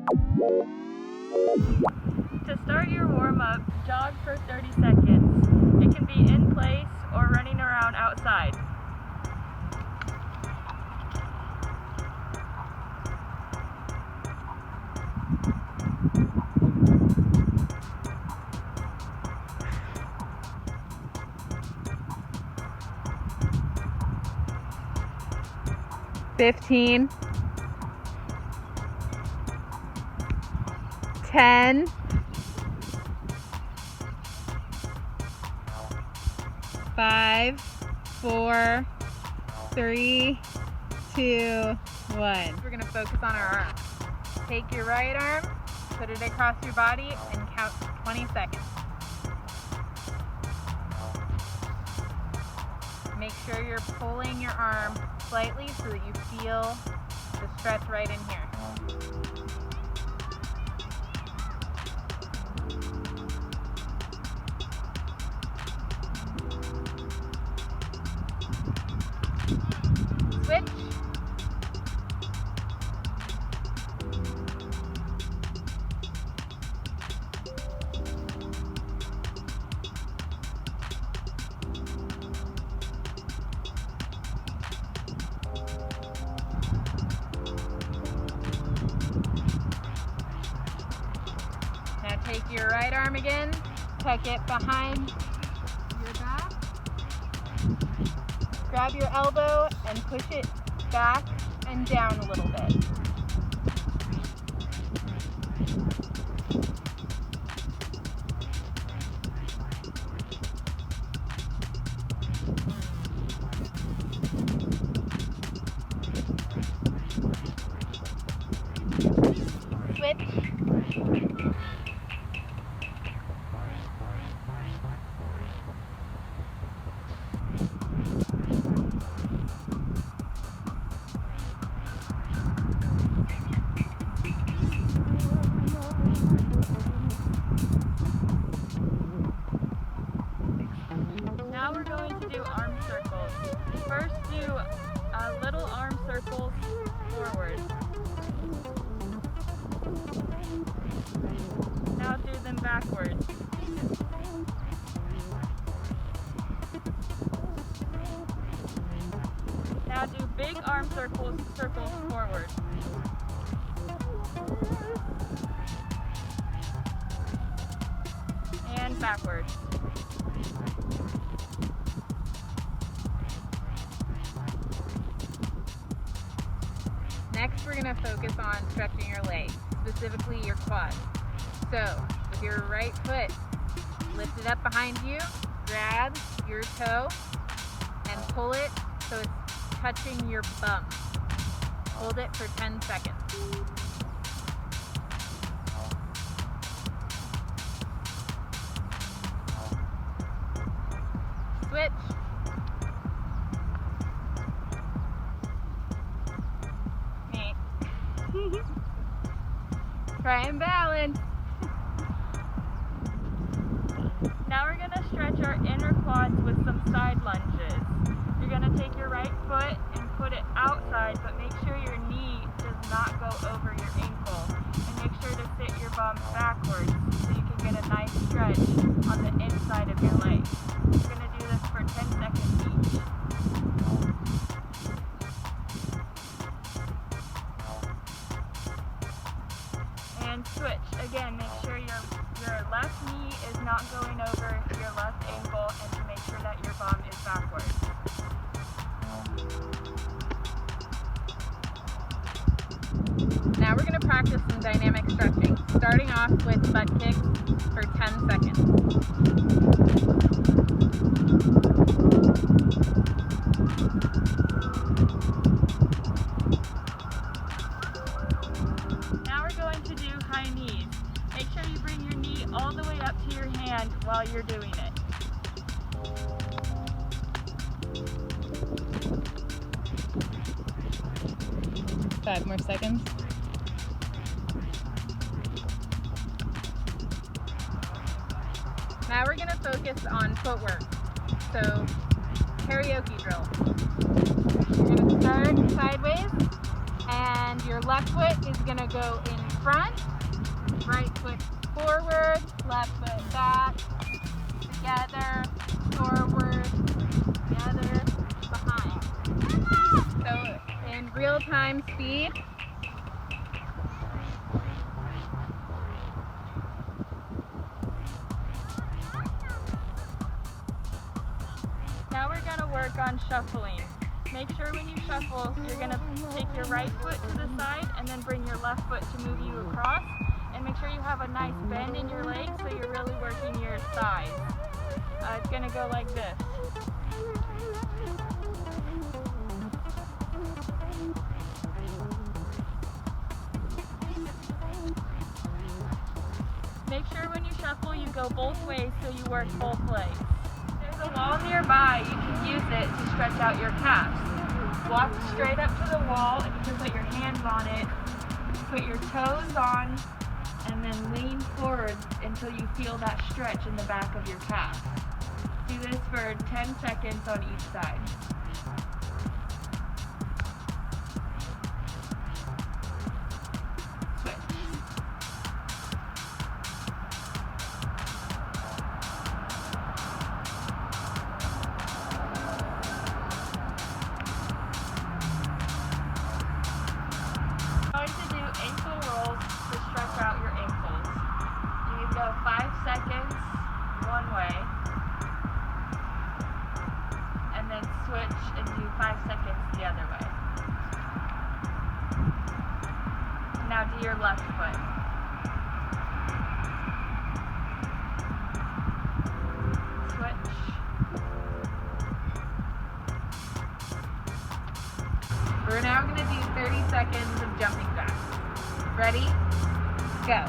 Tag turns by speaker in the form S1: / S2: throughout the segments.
S1: To start your warm-up, jog for 30 seconds. It can be in place or running around outside.
S2: $15, $10, $5, $4, $3, $2, $1. We're gonna focus on our arms. Take your right arm, put it across your body, and count 20 seconds. Make sure you're pulling your arm slightly so that you feel the stretch right in here. Switch. Now take your right arm again, tuck it behind your back. Grab your elbow and push it back and down a little bit. Switch. Now we're going to do arm circles. First do little arm circles forward. Now do them backwards. Now do big arm circles forward. And backwards. Next, we're going to focus on stretching your legs, specifically your quads. So, with your right foot, lift it up behind you, grab your toe, and pull it so it's touching your bum. Hold it for 10 seconds. Switch. Try and balance. Now we're going to stretch our inner quads with some side lunges. You're going to take your right foot and put it outside, but make sure your knee does not go over your ankle. And make sure to sit your bum backwards so you can get a nice stretch on the inside of your leg. You're going to do this for 10 seconds each. And switch. Again, make sure your left knee is not going over your left ankle, and to make sure that your bum is backwards. Now we're going to practice some dynamic stretching, starting off with butt kicks for 10 seconds. Now we're going to do high knees. Make sure you bring your knee all the way up to your hand while you're doing it. Five more seconds. Now we're going to focus on footwork. So, karaoke drill. You're going to start sideways, and your left foot is going to go in front, right foot forward, left foot back, together, forward, together, behind. So in real time speed. Now we're going to work on shuffling. Make sure when you shuffle, you're going to take your right foot to the side and then bring your left foot to move you across. And make sure you have a nice bend in your leg so you're really working your thighs. It's going to go like this. Make sure when you shuffle, you go both ways so you work both legs. There's a wall nearby, you can use it to stretch out your calves. Walk straight up to the wall and you can put your hands on it, put your toes on, and then lean forward until you feel that stretch in the back of your calf. Do this for 10 seconds on each side. Out your ankles. You can go 5 seconds one way and then switch and do 5 seconds the other way. Now do your left foot. Switch. We're now going to do 30 seconds of jumping jacks. Ready? Go.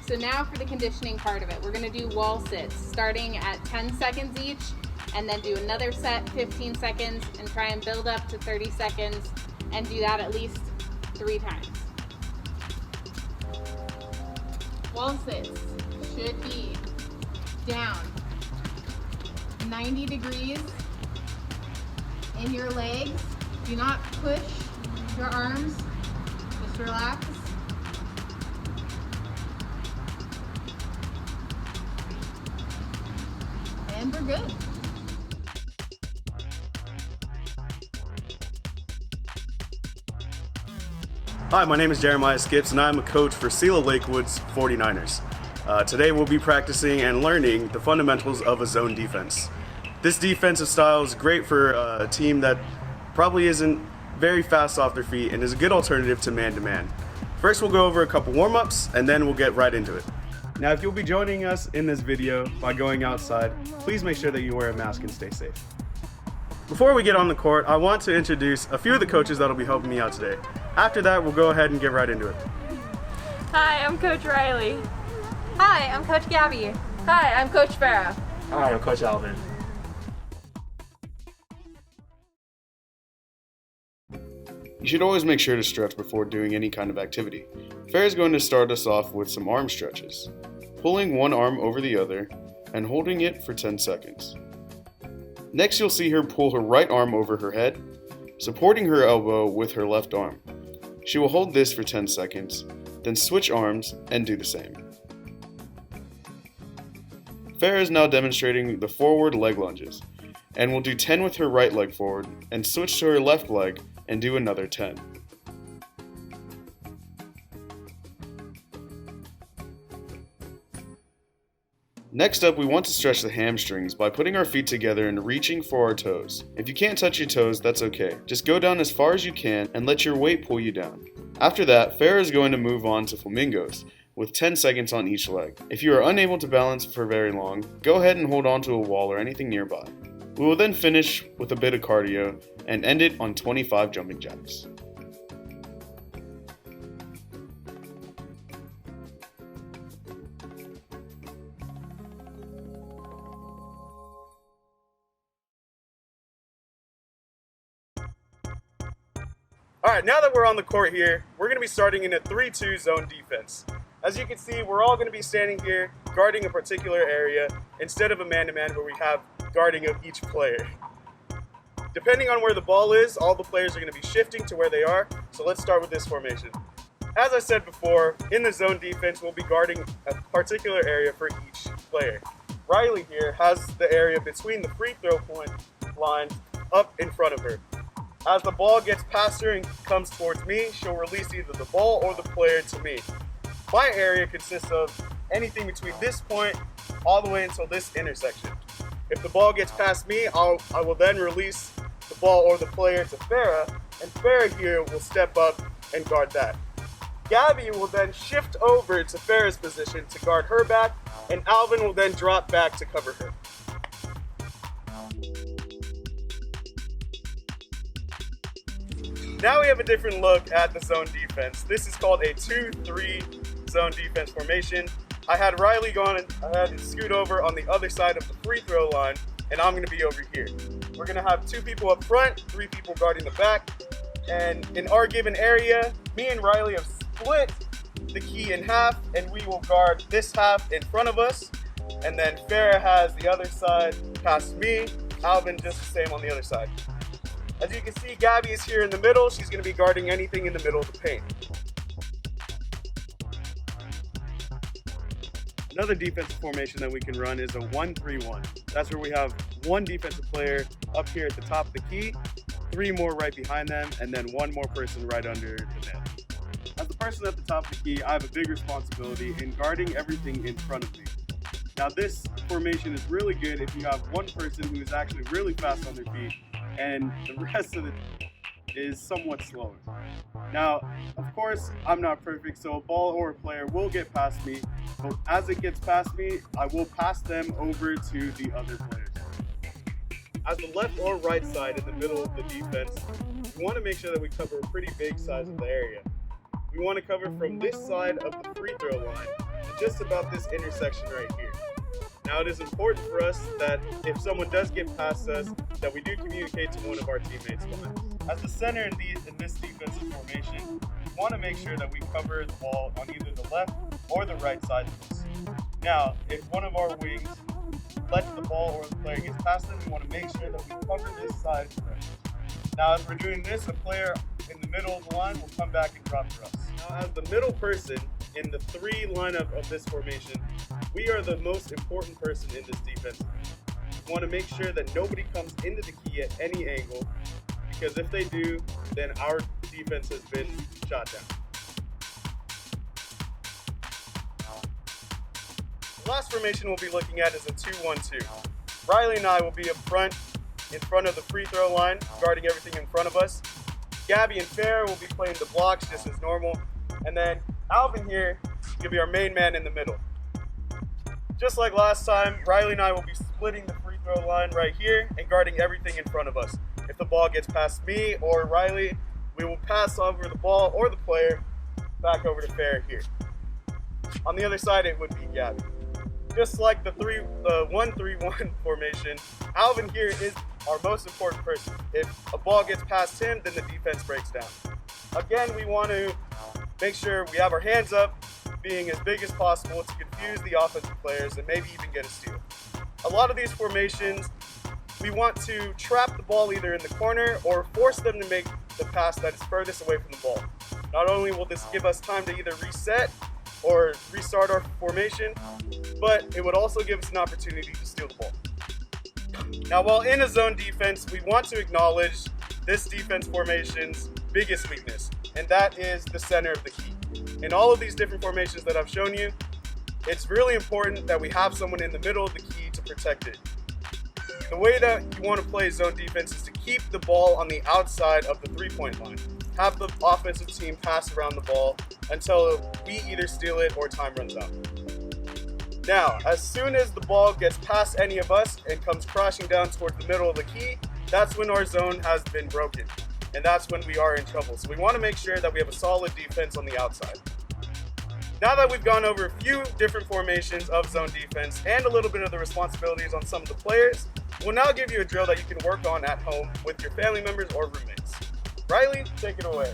S3: So now for the conditioning part of it, we're gonna do wall sits, starting at 10 seconds each, and then do another set, 15 seconds, and try and build up to 30 seconds, and do that at least 3 times. Wall sits should be down 90 degrees in your legs. Do not push your arms, just relax. And we're good.
S4: Hi, my name is Jeremiah Skips and I'm a coach for Sela Lakewood's 49ers. Today we'll be practicing and learning the fundamentals of a zone defense. This defensive style is great for a team that probably isn't very fast off their feet and is a good alternative to man-to-man. First we'll go over a couple warm-ups and then we'll get right into it. Now, if you'll be joining us in this video by going outside, please make sure that you wear a mask and stay safe. Before we get on the court, I want to introduce a few of the coaches that'll be helping me out today. After that, we'll go ahead and get right into it.
S1: Hi, I'm Coach Riley.
S5: Hi, I'm Coach Gabby.
S1: Hi, I'm Coach Farah.
S6: Hi, I'm Coach Alvin.
S4: You should always make sure to stretch before doing any kind of activity. Farah is going to start us off with some arm stretches, pulling one arm over the other and holding it for 10 seconds. Next, you'll see her pull her right arm over her head, supporting her elbow with her left arm. She will hold this for 10 seconds, then switch arms and do the same. Farah is now demonstrating the forward leg lunges, and will do 10 with her right leg forward and switch to her left leg and do another 10. Next up, we want to stretch the hamstrings by putting our feet together and reaching for our toes. If you can't touch your toes, that's okay. Just go down as far as you can and let your weight pull you down. After that, Farah is going to move on to flamingos, with 10 seconds on each leg. If you are unable to balance for very long, go ahead and hold on to a wall or anything nearby. We will then finish with a bit of cardio and end it on 25 jumping jacks. All right, now that we're on the court here, we're going to be starting in a 3-2 zone defense. As you can see, we're all going to be standing here guarding a particular area instead of a man-to-man where we have guarding of each player. Depending on where the ball is, all the players are going to be shifting to where they are. So let's start with this formation. As I said before, in the zone defense, we'll be guarding a particular area for each player. Riley here has the area between the free throw point line up in front of her. As the ball gets past her and comes towards me, she'll release either the ball or the player to me. My area consists of anything between this point all the way until this intersection. If the ball gets past me, I will then release the ball or the player to Farah, and Farah here will step up and guard that. Gabby will then shift over to Farah's position to guard her back, and Alvin will then drop back to cover her. Now we have a different look at the zone defense. This is called a 2-3 zone defense formation. I had Riley go on ahead and scoot over on the other side of the free throw line, and I'm going to be over here. We're going to have 2 people up front, 3 people guarding the back, and in our given area, me and Riley have split the key in half, and we will guard this half in front of us, and then Farah has the other side past me, Alvin just the same on the other side. As you can see, Gabby is here in the middle. She's going to be guarding anything in the middle of the paint. Another defensive formation that we can run is a 1-3-1. That's where we have 1 defensive player up here at the top of the key, 3 more right behind them, and then 1 more person right under the net. As the person at the top of the key, I have a big responsibility in guarding everything in front of me. Now this formation is really good if you have 1 person who is actually really fast on their feet and the rest of it is somewhat slower. Now, of course, I'm not perfect, so a ball or a player will get past me, but as it gets past me, I will pass them over to the other players. As the left or right side in the middle of the defense, we want to make sure that we cover a pretty big size of the area. We want to cover from this side of the free throw line to just about this intersection right here. Now, it is important for us that if someone does get past us, that we do communicate to one of our teammates behind. As the center in this defensive formation, we want to make sure that we cover the ball on either the left or the right side of this. Now, if one of our wings lets the ball or the player gets past them, we want to make sure that we cover this side first. Now, as we're doing this, a player in the middle of the line will come back and drop for us. Now, as the middle person in the 3 lineup of this formation, we are the most important person in this defense. We want to make sure that nobody comes into the key at any angle, because if they do, then our defense has been shot down. The last formation we'll be looking at is a 2-1-2. Riley and I will be up front, in front of the free throw line, guarding everything in front of us. Gabby and Farah will be playing the blocks just as normal. And then Alvin here will be our main man in the middle. Just like last time, Riley and I will be splitting the free throw line right here and guarding everything in front of us. If the ball gets past me or Riley, we will pass over the ball or the player back over to Farah here. On the other side, it would be Gabby. Just like the 1-3-1 formation, Alvin here is our most important person. If a ball gets past him, then the defense breaks down. Again, we want to make sure we have our hands up, being as big as possible to confuse the offensive players and maybe even get a steal. A lot of these formations, we want to trap the ball either in the corner or force them to make the pass that is furthest away from the ball. Not only will this give us time to either reset or restart our formation, but it would also give us an opportunity to steal the ball. Now, while in a zone defense, we want to acknowledge this defense formation's biggest weakness, and that is the center of the key. In all of these different formations that I've shown you, it's really important that we have someone in the middle of the key to protect it. The way that you want to play zone defense is to keep the ball on the outside of the three-point line. Have the offensive team pass around the ball until we either steal it or time runs out. Now, as soon as the ball gets past any of us and comes crashing down towards the middle of the key, that's when our zone has been broken. And that's when we are in trouble. So we want to make sure that we have a solid defense on the outside. Now that we've gone over a few different formations of zone defense and a little bit of the responsibilities on some of the players, we'll now give you a drill that you can work on at home with your family members or roommates. Riley, take it away.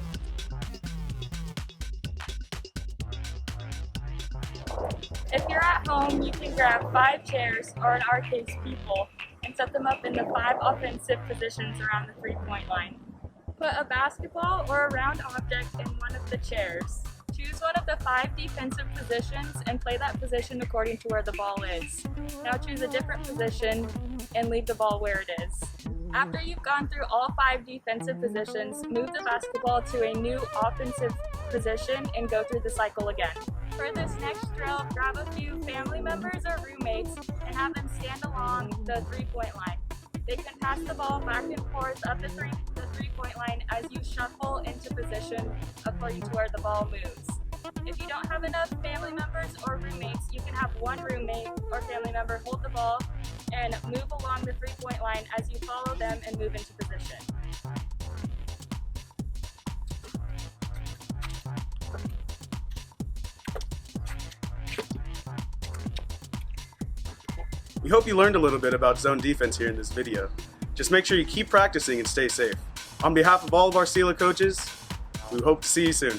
S2: If you're at home, you can grab 5 chairs, or in our case, people, and set them up in the 5 offensive positions around the 3-point line. Put a basketball or a round object in one of the chairs. Choose one of the 5 defensive positions and play that position according to where the ball is. Now choose a different position and leave the ball where it is. After you've gone through all 5 defensive positions, move the basketball to a new offensive position and go through the cycle again. For this next drill, grab a few family members or roommates and have them stand along the 3-point line. They can pass the ball back and forth up the 3-point line as you shuffle into position according to where the ball moves. If you don't have enough family members or roommates, you can have one roommate or family member hold the ball and move along the 3-point line as you follow them and move into position.
S4: We hope you learned a little bit about zone defense here in this video. Just make sure you keep practicing and stay safe. On behalf of all of our SEALA coaches, we hope to see you soon.